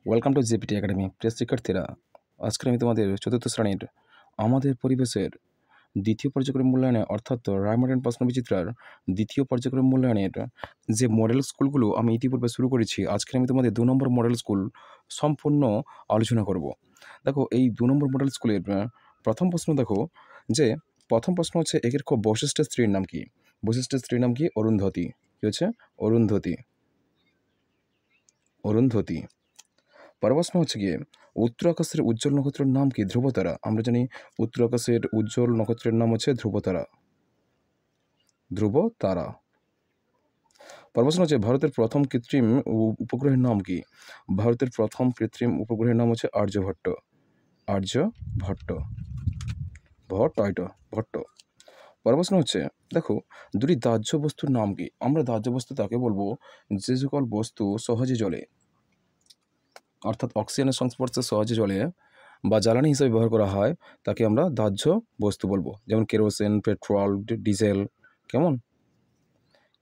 Welcome to জেপিটি academy. প্রিয় শিক্ষার্থীরা, আজকে আমি তোমাদের চতুর্থ শ্রেণীর আমাদের পরিবেশের দ্বিতীয় পর্যায়ক্রম মূল্যায়নে অর্থাৎ রায়মার্ট অ্যান্ড প্রশ্নবিচিত্রার দ্বিতীয় পর্যায়ক্রম মূল্যায়নের যে মডেল স্কুলগুলো আমি ইতিপূর্বে শুরু করেছি, আজকে আমি তোমাদের 2 নম্বর মডেল স্কুল সম্পূর্ণ আলোচনা করব। দেখো, এই 2 নম্বর মডেল স্কুলের প্রথম প্রশ্ন দেখো যে প্রথম প্রশ্ন হচ্ছে একের বৈশিষ্ট্যের স্ত্রীর নাম কি? বৈশিষ্ট্যের স্ত্রীর নাম কি? অরুন্ধতী। কি হচ্ছে? অরুন্ধতী। অরুন্ধতী। পরের প্রশ্ন হচ্ছে গিয়ে উত্তর আকাশের উজ্জ্বল নক্ষত্রের নাম কি? ধ্রুবতারা। আমরা জানি উত্তর আকাশের উজ্জ্বল নক্ষত্রের নাম হচ্ছে ধ্রুবতারা। ধ্রুবতারা। পরের প্রশ্ন হচ্ছে ভারতের প্রথম কৃত্রিম উপগ্রহের নাম কি? ভারতের প্রথম কৃত্রিম উপগ্রহের নাম হচ্ছে আর্যভট্ট। আর্যভট্ট। ভট্ট। পরের প্রশ্ন হচ্ছে দেখো, দুটি দাহ্য বস্তুর নাম কি? আমরা দাহ্য বস্তু তাকে বলবো যে সকল বস্তু সহজে জ্বলে, অর্থাৎ অক্সিজেনের সংস্পর্শে সহজে জ্বলে বা জ্বালানি হিসেবে ব্যবহার করা হয়, তাকে আমরা দাহ্য বস্তু বলবো। যেমন কেরোসিন, পেট্রোল, ডিজেল। কেমন?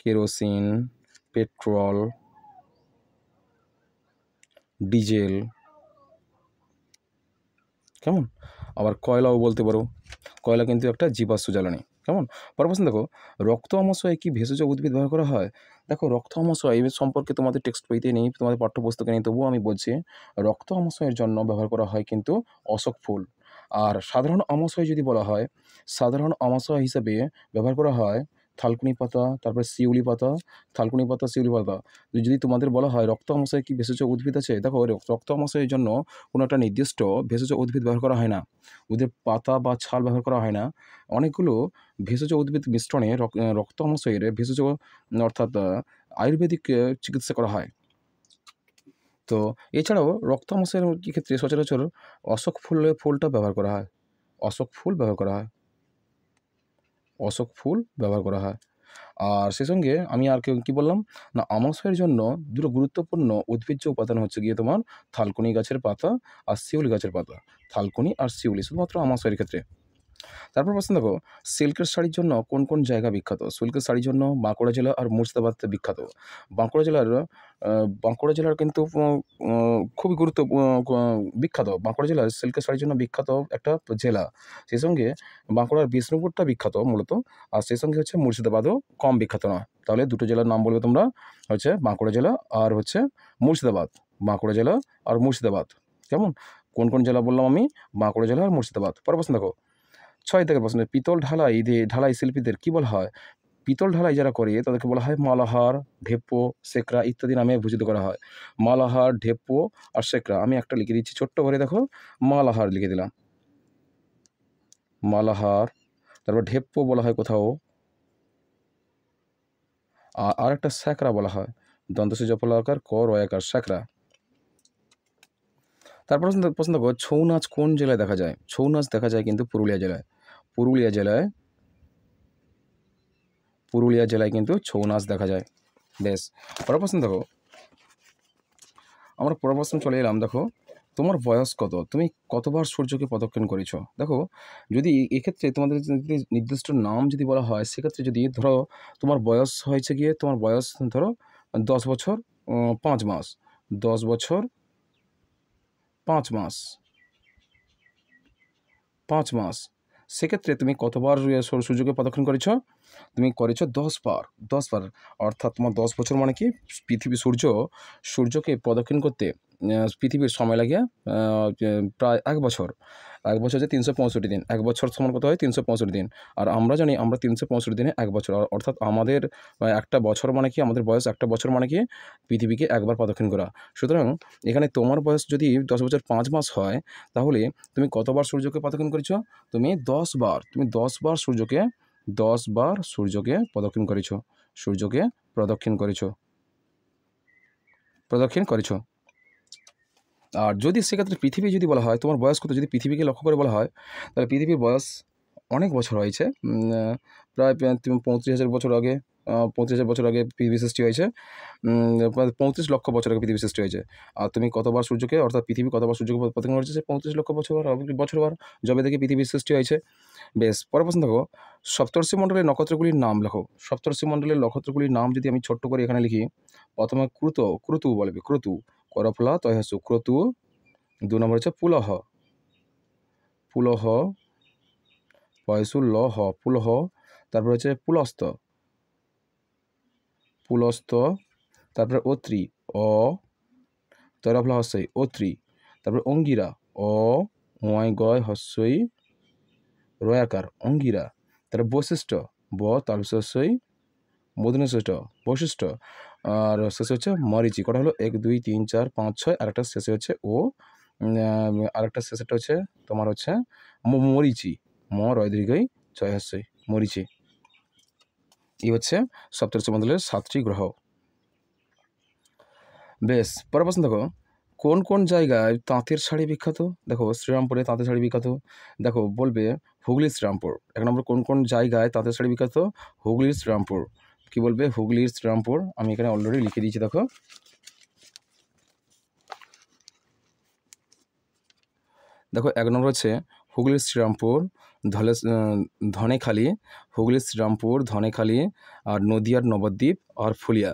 Kerosene, petrol, diesel. কেমন? আবার কয়লাও বলতে পারো। কয়লা কিন্তু একটা জীবাশ্ম জ্বালানি। কেমন? পরের প্রশ্ন দেখো, রক্ত আমাশয়ে কি ভেষজ উদ্ভিদ ব্যবহার করা হয়? দেখো, রক্ত আমাশয় এই সম্পর্কে তোমাদের টেক্সট বইতে নেই, তোমাদের পাঠ্যপুস্তকে নেই, তবুও আমি বলছি রক্ত আমাশয়ের জন্য ব্যবহার করা হয় কিন্তু অশোক ফুল। আর সাধারণ আমাশয় যদি বলা হয়, সাধারণ আমাশয় হিসেবে ব্যবহার করা হয় থালকুনি পাতা, তারপরে শিউলি পাতা, থালকুনি পাতা, শিউলি পাতা। যদি তোমাদের বলা হয় রক্ত আমাশয়ে কি ভেষজ উদ্ভিদ আছে, দেখো রক্ত আমাশয়ের জন্য কোনো একটা নির্দিষ্ট ভেষজ উদ্ভিদ ব্যবহার করা হয় না, ওদের পাতা বা ছাল ব্যবহার করা হয় না। অনেকগুলো ভেষজ উদ্ভিদ মিশ্রণে রক্ত আমাশয়ের ভেষজ অর্থাৎ আয়ুর্বেদিক চিকিৎসা করা হয়। তো এছাড়াও রক্ত আমাশয়ের ক্ষেত্রে সচরাচর অশোক ফুলটা ব্যবহার করা হয়। অশোক ফুল ব্যবহার করা হয়। অশোক ফুল ব্যবহার করা হয়। আর সে সঙ্গে আমি আর কি বললাম না, আমাশয়ের জন্য দুটো গুরুত্বপূর্ণ উদ্ভিজ্জ উপাদান হচ্ছে গিয়ে তোমার থালকুনি গাছের পাতা আর শিউলি গাছের পাতা। থালকুনি আর শিউলি শুধুমাত্র আমাশয়ের ক্ষেত্রে। তারপর প্রশ্ন দেখো, সিল্কের শাড়ির জন্য কোন কোন জায়গা বিখ্যাত? সিল্কের শাড়ির জন্য বাঁকুড়া জেলা আর মুর্শিদাবাদ বিখ্যাত। বাঁকুড়া জেলার কিন্তু খুবই বিখ্যাত। বাঁকুড়া জেলার সিল্কের শাড়ির জন্য বিখ্যাত একটা জেলা। সেই সঙ্গে বাঁকুড়ার বিষ্ণুপুরটা বিখ্যাত মূলত, আর সেই সঙ্গে হচ্ছে মুর্শিদাবাদও কম বিখ্যাত নয়। তাহলে দুটো জেলার নাম বলবে তোমরা, হচ্ছে বাঁকুড়া জেলা আর হচ্ছে মুর্শিদাবাদ। বাঁকুড়া জেলা আর মুর্শিদাবাদ। কেমন? কোন কোন জেলা বললাম আমি? বাঁকুড়া জেলা আর মুর্শিদাবাদ। পরের প্রশ্ন দেখো, 6 থেকে প্রশ্ন, পিতল ঢালাই শিল্পীদের কি বলা হয়? পিতল ঢালাই যারা করে তাদেরকে বলা হয় মালাহার, ঢেপ্পো, শেকরা ইত্যাদি নামে ভূষিত করা হয়। মালাহার, ঢেপ্পো আর শেকরা। আমি একটা লিখে দিচ্ছি ছোট্ট করে, দেখো, মালাহার লিখে দিলাম। মালাহার। তারপর ঢেপ্পো বলা হয় কোথাও, আর একটা শেকরা বলা হয়। দন্তস জফলাকার ক রয়াকার, শেকরা। তারপর প্রশ্ন দেখো, ছৌ নাচ কোন জেলায় দেখা যায়? ছৌ নাচ দেখা যায় কিন্তু পুরুলিয়া জেলায়। পুরুলিয়া জেলায় কিন্তু ছৌ নাচ দেখা যায়। বেশ, পরের প্রশ্ন দেখো, আমরা পরের প্রশ্ন চলে এলাম। দেখো, তোমার বয়স কত? তুমি কতবার সূর্যকে প্রদক্ষিণ করেছো? দেখো, যদি এক্ষেত্রে তোমাদের যদি নির্দিষ্ট নাম যদি বলা হয়, সেক্ষেত্রে যদি ধরো তোমার বয়স হয়েছে গিয়ে, তোমার বয়স ধরো 10 বছর 5 মাস। 10 বছর 5 মাস। 5 মাস। সেক্ষেত্রে তুমি কতবার সূর্যকে প্রদক্ষিণ করেছ? তুমি করেছ 10 বার। 10 বার। অর্থাৎ তোমার 10 বছর মানে কি, সূর্যকে প্রদক্ষিণ করতে পৃথিবীর সময় লাগে প্রায় 1 বছর। 1 বছর হচ্ছে 365 দিন। 1 বছর সমান কত হয়? 365 দিন। আর আমরা জানি আমরা 365 দিনে 1 বছর। অর্থাৎ আমাদের একটা বছর মানে কি, আমাদের বয়স একটা বছর মানে কি পৃথিবীকে একবার প্রদক্ষিণ করা। সুতরাং এখানে তোমার বয়স যদি 10 বছর 5 মাস হয়, তাহলে তুমি কতবার সূর্যকে প্রদক্ষিণ করেছ? তুমি 10 বার। তুমি 10 বার সূর্যকে প্রদক্ষিণ করেছ। সূর্যকে প্রদক্ষিণ করেছ। আর যদি সেক্ষেত্রে পৃথিবী যদি বলা হয় তোমার বয়স কত, যদি পৃথিবীকে লক্ষ্য করে বলা হয়, তাহলে পৃথিবীর বয়স অনেক বছর হয়েছে। প্রায় 35,000 বছর আগে, 35,000 বছর আগে পৃথিবী সৃষ্টি হয়েছে। প্রায় 35 লক্ষ বছর আগে পৃথিবী সৃষ্টি হয়েছে। আর তুমি কতবার সূর্যকে, অর্থাৎ পৃথিবী কতবার সূর্যকে প্রদক্ষিণ করেছে? সে 35 লক্ষ বছরবার যবে থেকে পৃথিবীর সৃষ্টি হয়েছে। বেশ, পরের প্রশ্ন দেখো, সপ্তর্ষি মণ্ডলের নক্ষত্রগুলির নাম লেখো। সপ্তর্ষি মণ্ডলের নক্ষত্রগুলির নাম যদি আমি ছোট্ট করে এখানে লিখি, প্রথমে ক্রুতু বলবে। ক্রুতু করফলা তয় হ্যাসু ক্রতু। 2 নম্বর হচ্ছে পুলহ, পুলহ পয়সু লহ পুলহ। তারপর হচ্ছে পুলস্ত, পুলস্ত। তারপরে অত্রি অ তরফলা হস্যই অত্রি। তারপর অঙ্গিরা অ ওয়াই গয় হস্যই রয়াকার অঙ্গিরা। তারপর বৈশিষ্ট্য ব তালস্যই মধুনিষ্ঠ বৈশিষ্ট্য। আর শেষে হচ্ছে মরিচি। কটা হলো 1 2 3 4 5 6, আর একটা শেষে হচ্ছে ও, আরেকটা শেষেরটা হচ্ছে তোমার হচ্ছে মরিচি, ম রয় দীর্ঘই ছয় হস্যই মরিচি। এই হচ্ছে সপ্তর্ষি মণ্ডলের 7টি গ্রহ। বেশ, পরের প্রশ্ন দেখো, কোন কোন জায়গায় তাঁতের শাড়ি বিখ্যাত? দেখো শ্রীরামপুরে তাঁতের শাড়ি বিখ্যাত। দেখো বলবে হুগলির শ্রীরামপুর। 1 নম্বর কোন কোন জায়গায় তাঁতের শাড়ি বিখ্যাত? হুগলির শ্রীরামপুর। কি বলবে? হুগলির শ্রীরামপুর। আমি এখানে অলরেডি লিখে দিয়েছি, দেখো। দেখো 1 নম্বর হচ্ছে হুগলির শ্রীরামপুর, ধনেখালি, হুগলির শ্রীরামপুর, ধনেখালি, আর নদিয়ার নবদ্বীপ আর ফুলিয়া।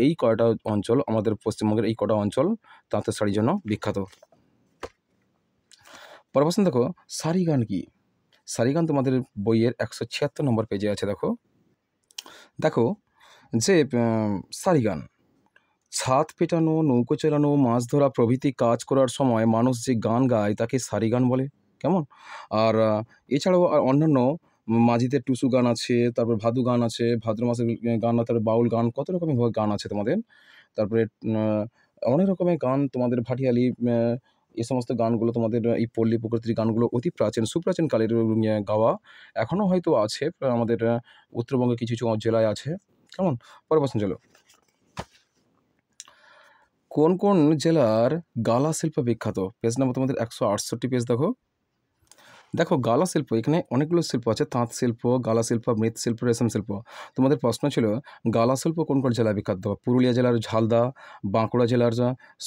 এই কয়টা অঞ্চল, আমাদের পশ্চিমবঙ্গের এই কটা অঞ্চল তাঁতের শাড়ির জন্য বিখ্যাত। পরের প্রশ্ন দেখো, সারি গান কি? সারি গান তোমাদের বইয়ের 176 নম্বর পেজে আছে। দেখো দেখো যে সারি গান, ছাদ পেটানো, নৌকো চালানো, মাছ ধরা প্রভৃতি কাজ করার সময় মানুষ যে গান গায় তাকে সারি গান বলে। কেমন? আর এছাড়াও অন্যান্য মাঝিদের টুসু গান আছে, তারপর ভাদু গান আছে, ভাদ্র মাসের গান, তারপরে বাউল গান, কত রকমের গান আছে তোমাদের। তারপরে অনেক রকমের গান তোমাদের ভাটিয়ালি, এই সমস্ত গানগুলো তোমাদের এই পল্লী প্রকৃতির গানগুলো অতি প্রাচীন সুপ্রাচীন কালের গাওয়া, এখনও হয়তো আছে আমাদের উত্তরবঙ্গে কিছু কিছু জেলায় আছে। কেমন? পরের প্রশ্ন চলো, কোন কোন জেলার গালা শিল্প বিখ্যাত? পেজ নাম্বার তোমাদের 168 পেজ। দেখো দেখো গালা শিল্প, এখানে অনেকগুলো শিল্প আছে, তাঁত শিল্প, গালা শিল্প, মৃৎশিল্প, রেশম শিল্প। তোমাদের প্রশ্ন ছিল গালা শিল্প কোন কোন জেলায় বিখ্যাত? পুরুলিয়া জেলার ঝালদা, বাঁকুড়া জেলার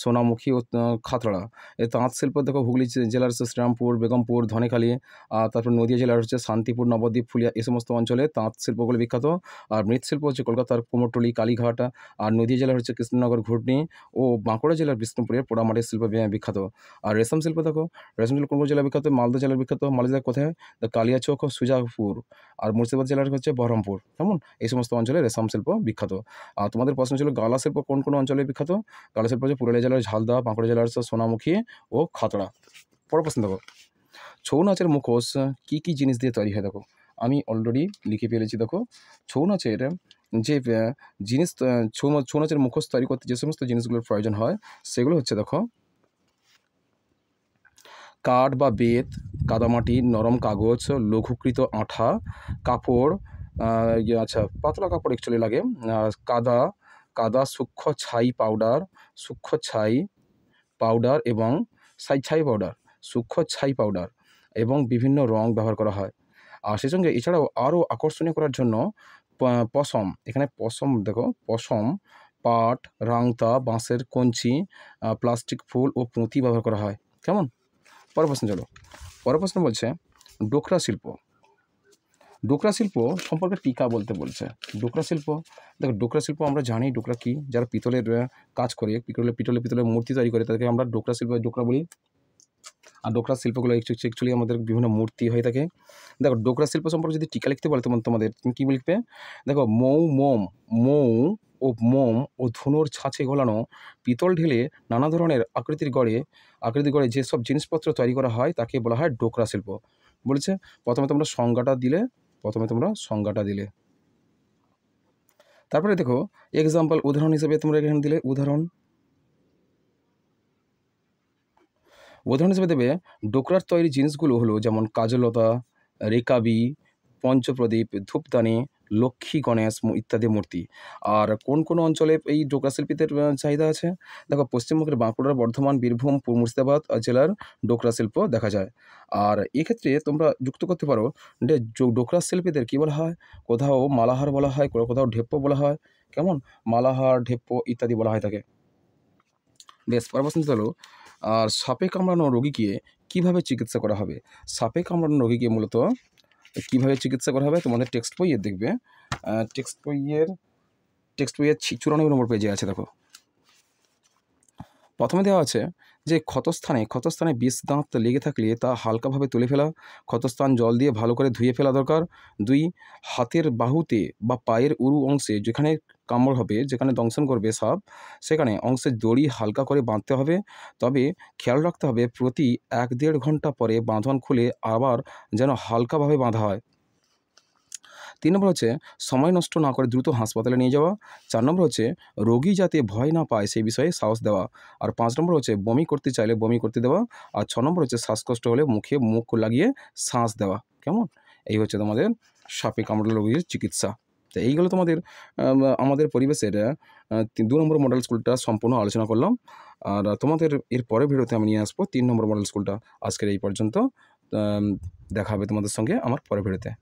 সোনামুখী ও খাতড়া। এই তাঁত শিল্প দেখো হুগলি জেলার শ্রীরামপুর, বেগমপুর, ধনেখালি, আর তারপর নদিয়া জেলার হচ্ছে শান্তিপুর, নবদ্বীপ, ফুলিয়া, এই সমস্ত অঞ্চলে তাঁত শিল্পগুলো বিখ্যাত। আর মৃৎশিল্প হচ্ছে কলকাতার কুমোরটুলি, কালীঘাট, আর নদিয়া জেলার হচ্ছে কৃষ্ণনগর, ঘুটনি, ও বাঁকুড়া জেলার বিষ্ণুপুরের পোড়ামাটির শিল্প বিখ্যাত। আর রেশম শিল্প দেখো, রেশম শিল্প কোন কোন জেলা বিখ্যাত? মালদা জেলার বিখ্যাত। মালদা জেলার কোথায়? কালিয়াচক ও সুজাপুর। আর মুর্শিদাবাদ জেলার হচ্ছে বহরমপুর। কেমন? এই সমস্ত অঞ্চলে রেশম শিল্প বিখ্যাত। আর তোমাদের প্রশ্ন ছিল গালা শিল্প কোন কোন অঞ্চলে বিখ্যাত? গালা শিল্প হচ্ছে পুরুলিয়া জেলার ঝালদা, বাঁকুড়া জেলার সোনামুখী ও খাতড়া। পরের প্রশ্ন দেখো, ছৌ নাচের মুখোশ কী কী জিনিস দিয়ে তৈরি হয়? দেখো আমি অলরেডি লিখে ফেলেছি। দেখো ছৌ নাচের যে জিনিস, ছৌ নাচের মুখোশ তৈরি করতে যে সমস্ত জিনিসগুলোর প্রয়োজন হয় সেগুলো হচ্ছে, দেখো কাঠ বা বেত, কাদামাটি, নরম কাগজ, লঘুকৃত আঠা, কাপড়, আচ্ছা পাতলা কাপড় অ্যাকচুয়ালি লাগে, কাদা, কাদা, সূক্ষ্ম ছাই পাউডার, সূক্ষ্ম ছাই পাউডার এবং ছাই পাউডার, সূক্ষ্ম ছাই পাউডার এবং বিভিন্ন রং ব্যবহার করা হয়। আর সেই সঙ্গে এছাড়াও আরও আকর্ষণীয় করার জন্য পশম, এখানে পশম দেখো, পশম, পাট, রাংতা, বাঁশের কঞ্চি, প্লাস্টিক ফুল ও পুঁতি ব্যবহার করা হয়। কেমন? পরের প্রশ্ন চলো, পরের প্রশ্ন বলছে ডোকরা শিল্প। ডোকরা শিল্প সম্পর্কে টিকা বলতে বলছে। ডোকরা শিল্প, দেখো ডোকরা শিল্প আমরা জানি ডোকরা কি, যারা পিতলের কাজ করে, পিতলের মূর্তি তৈরি করে তাদেরকে আমরা ডোকরা শিল্প, ডোকরা বলি। আর ডোকরা শিল্পগুলো অ্যাকচুয়ালি আমাদের বিভিন্ন মূর্তি হয়ে থাকে। দেখো ডোকরা শিল্প সম্পর্কে যদি টিকা লিখতে বলে তোমাদের তুমি কী লিখবে? দেখো মৌ ও মোম ও ধুনোর ছাঁচে গলানো পিতল ঢেলে নানা ধরনের আকৃতি গড়ে যেসব জিনিসপত্র তৈরি করা হয় তাকে বলা হয় ডোকরা শিল্প। বলেছে প্রথমে তোমরা সংজ্ঞাটা দিলে। তারপরে দেখো এক্সাম্পল, উদাহরণ হিসেবে তোমরা এখানে দিলে উদাহরণ হিসেবে দেবে ডোকরার তৈরি জিনিসগুলো হলো যেমন কাজলতা, রেকাবি, পঞ্চপ্রদীপ, ধূপদানি, লক্ষ্মী, গণেশ ইত্যাদি মূর্তি। আর কোন কোন অঞ্চলে এই ডোকরা শিল্পীদের চাহিদা আছে? দেখো পশ্চিমবঙ্গের বাঁকুড়া, বর্ধমান, বীরভূম, মুর্শিদাবাদ জেলার ডোকরা শিল্প দেখা যায়। আর এক্ষেত্রে তোমরা যুক্ত করতে পারো যে ডোকরা শিল্পীদের কী বলা হয়? কোথাও মালাহার বলা হয়, কোথাও ঢেপ্পো বলা হয়। কেমন? মালাহার, ঢেপ্পো ইত্যাদি বলা হয় থাকে। বেশ, পরবর্তী হলো আর সাপে কামড়ানো রোগীকে কীভাবে চিকিৎসা করা হবে? সাপে কামড়ানো রোগীকে মূলত কীভাবে চিকিৎসা করা হবে তোমাদের টেক্সট বইয়ে দেখবে, টেক্সট বইয়ের 94 নম্বর পেজে আছে। দেখো প্রথমে দেওয়া আছে যে ক্ষতস্থানে বিষ দাঁত লেগে থাকলে তা হালকাভাবে তুলে ফেলা, ক্ষতস্থান জল দিয়ে ভালো করে ধুয়ে ফেলা দরকার। 2, হাতের বাহুতে বা পায়ের উরু অংশে যেখানে কামড় হবে, যেখানে দংশন করবে সাপ, সেখানে অংশে দড়ি হালকা করে বাঁধতে হবে। তবে খেয়াল রাখতে হবে প্রতি 1-1.5 ঘন্টা পরে বাঁধন খুলে আবার যেন হালকাভাবে বাঁধা হয়। 3 নম্বর হচ্ছে সময় নষ্ট না করে দ্রুত হাসপাতালে নিয়ে যাওয়া। 4 নম্বর হচ্ছে রোগী যাতে ভয় না পায় সেই বিষয়ে সাহস দেওয়া। আর 5 নম্বর হচ্ছে বমি করতে চাইলে বমি করতে দেওয়া। আর 6 নম্বর হচ্ছে শ্বাসকষ্ট হলে মুখে মুখ লাগিয়ে শ্বাস দেওয়া। কেমন? এই হচ্ছে তোমাদের সাপে কামড়ালে রোগীর চিকিৎসা। তো এইগুলো তোমাদের আমাদের পরিবেশের 2 নম্বর মডেল স্কুলটা সম্পূর্ণ আলোচনা করলাম। আর তোমাদের এর পরের ভিডিওতে আমি নিয়ে আসবো 3 নম্বর মডেল স্কুলটা। আজকের এই পর্যন্ত। দেখা হবে তোমাদের সঙ্গে আমার পরের ভিডিওতে।